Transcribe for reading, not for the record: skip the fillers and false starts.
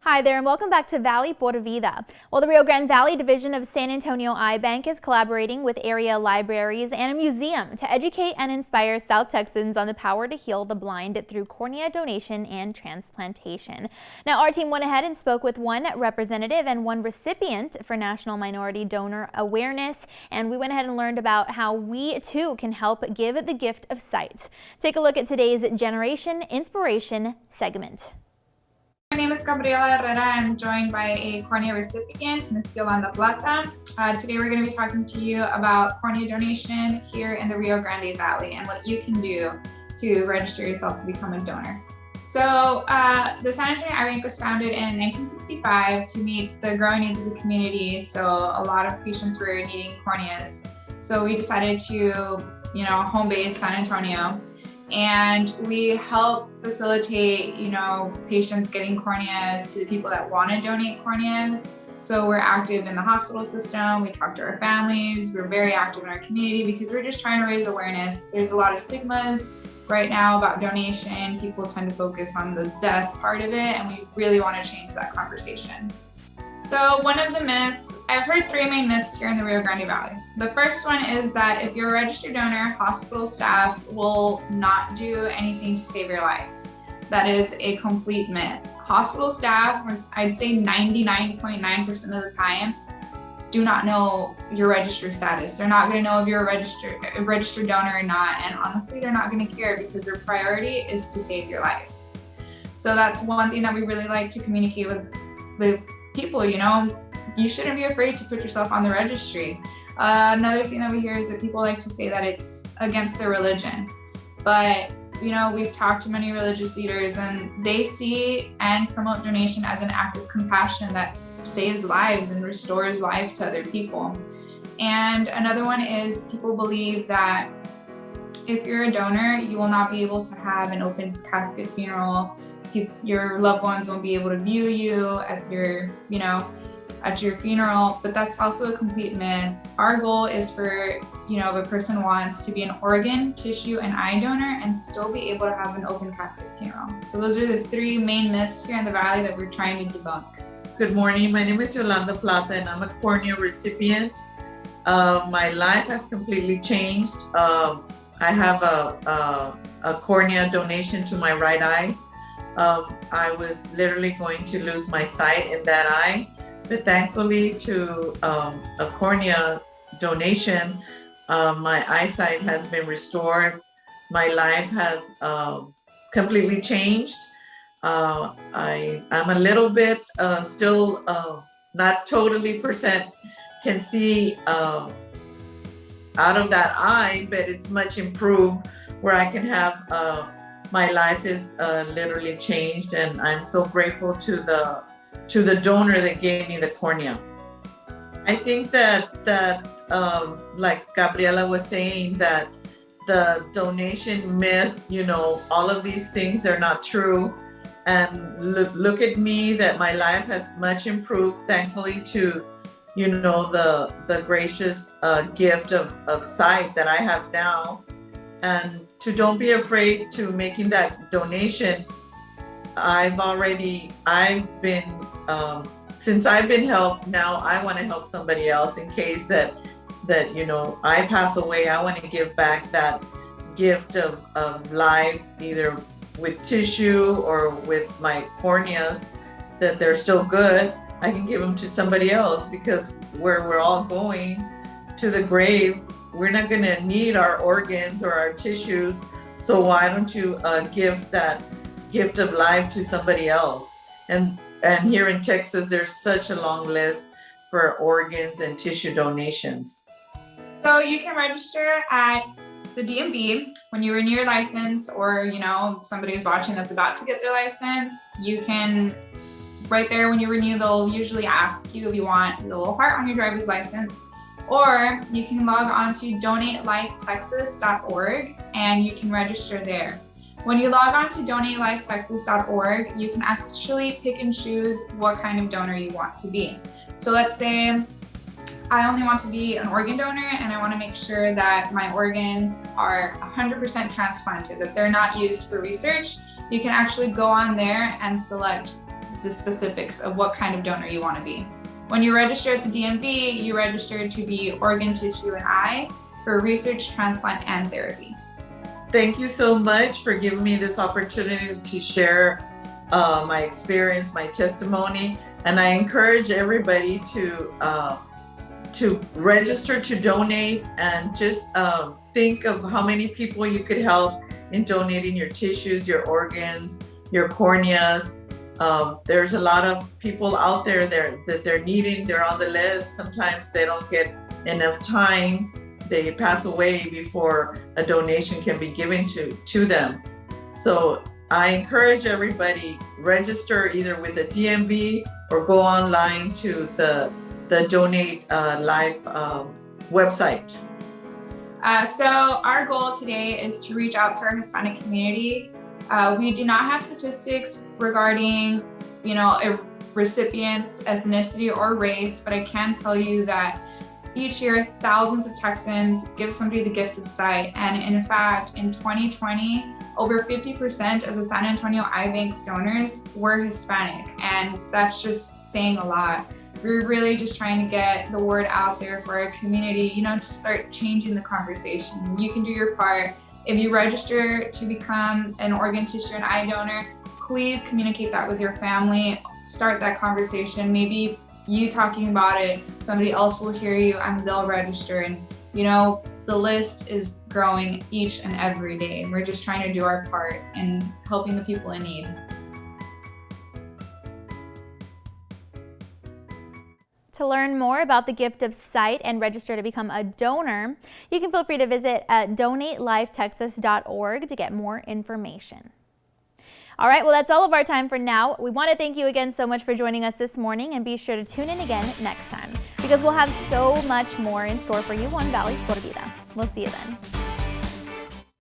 Hi there and welcome back to Valley por Vida. Well, the Rio Grande Valley Division of San Antonio Eye Bank is collaborating with area libraries and a museum to educate and inspire South Texans on the power to heal the blind through cornea donation and transplantation. Now, our team went ahead and spoke with one representative and one recipient for National Minority Donor Awareness, and we went ahead and learned about how we too can help give the gift of sight. Take a look at today's Generation Inspiration segment. My name is Gabriela Herrera. I'm joined by a cornea recipient, Ms. Danielle Banda. Today we're going to be talking to you about cornea donation here in the Rio Grande Valley and what you can do to register yourself to become a donor. So the San Antonio Eye Bank was founded in 1965 to meet the growing needs of the community. So a lot of patients were needing corneas. So we decided to, home base San Antonio. And we help facilitate, patients getting corneas to the people that want to donate corneas. So we're active in the hospital system. We talk to our families. We're very active in our community because we're just trying to raise awareness. There's a lot of stigmas right now about donation. People tend to focus on the death part of it, and we really want to change that conversation. So one of the myths, I've heard three main myths here in the Rio Grande Valley. The first one is that if you're a registered donor, hospital staff will not do anything to save your life. That is a complete myth. Hospital staff, I'd say 99.9% of the time, do not know your registered status. They're not going to know if you're a registered donor or not, and honestly, they're not going to care because their priority is to save your life. So that's one thing that we really like to communicate with people. You shouldn't be afraid to put yourself on the registry. Another thing that we hear is that people like to say that it's against their religion. But, we've talked to many religious leaders and they see and promote donation as an act of compassion that saves lives and restores lives to other people. And another one is people believe that if you're a donor, you will not be able to have an open casket funeral. Your loved ones won't be able to view you at your funeral, but that's also a complete myth. Our goal is for, if a person wants to be an organ, tissue, and eye donor and still be able to have an open casket funeral. So those are the three main myths here in the Valley that we're trying to debunk. Good morning, my name is Yolanda Plata and I'm a cornea recipient. My life has completely changed. I have a cornea donation to my right eye. I was literally going to lose my sight in that eye, but thankfully to a cornea donation, my eyesight has been restored. My life has completely changed. I'm a little bit still not totally percent can see out of that eye, but it's much improved where I can have my life is literally changed, and I'm so grateful to the donor that gave me the cornea. I think that like Gabriela was saying, that the donation myth, all of these things, they're not true. And look at me, that my life has much improved, thankfully to, the gracious gift of sight that I have now. And to don't be afraid to making that donation. I've been, since I've been helped, now I want to help somebody else in case that I pass away. I want to give back that gift of life, either with tissue or with my corneas, that they're still good. I can give them to somebody else, because where we're all going to the grave, we're not going to need our organs or our tissues. So why don't you give that gift of life to somebody else? And here in Texas, there's such a long list for organs and tissue donations. So you can register at the DMV when you renew your license, or somebody who's watching that's about to get their license. You can, right there when you renew, they'll usually ask you if you want the little heart on your driver's license. Or you can log on to donatelifetexas.org and you can register there. When you log on to donatelifetexas.org, you can actually pick and choose what kind of donor you want to be. So let's say I only want to be an organ donor and I want to make sure that my organs are 100% transplanted, that they're not used for research. You can actually go on there and select the specifics of what kind of donor you want to be. When you register at the DMV, you register to be organ, tissue, and eye for research, transplant, and therapy. Thank you so much for giving me this opportunity to share my experience, my testimony, and I encourage everybody to register to donate, and just think of how many people you could help in donating your tissues, your organs, your corneas. There's a lot of people out there that they're needing, they're on the list. Sometimes they don't get enough time. They pass away before a donation can be given to them. So I encourage everybody, register either with the DMV or go online to the Donate Life website. So our goal today is to reach out to our Hispanic community. We do not have statistics regarding, a recipient's ethnicity or race, but I can tell you that each year, thousands of Texans give somebody the gift of sight. And in fact, in 2020, over 50% of the San Antonio Eye Bank's donors were Hispanic. And that's just saying a lot. We're really just trying to get the word out there for our community, to start changing the conversation. You can do your part. If you register to become an organ, tissue, and eye donor, please communicate that with your family. Start that conversation. Maybe you talking about it, somebody else will hear you and they'll register. And the list is growing each and every day. We're just trying to do our part in helping the people in need. To learn more about the gift of sight and register to become a donor, you can feel free to visit donatelifetexas.org to get more information. All right, well, that's all of our time for now. We want to thank you again so much for joining us this morning, and be sure to tune in again next time because we'll have so much more in store for you on Valley Por Vida. We'll see you then.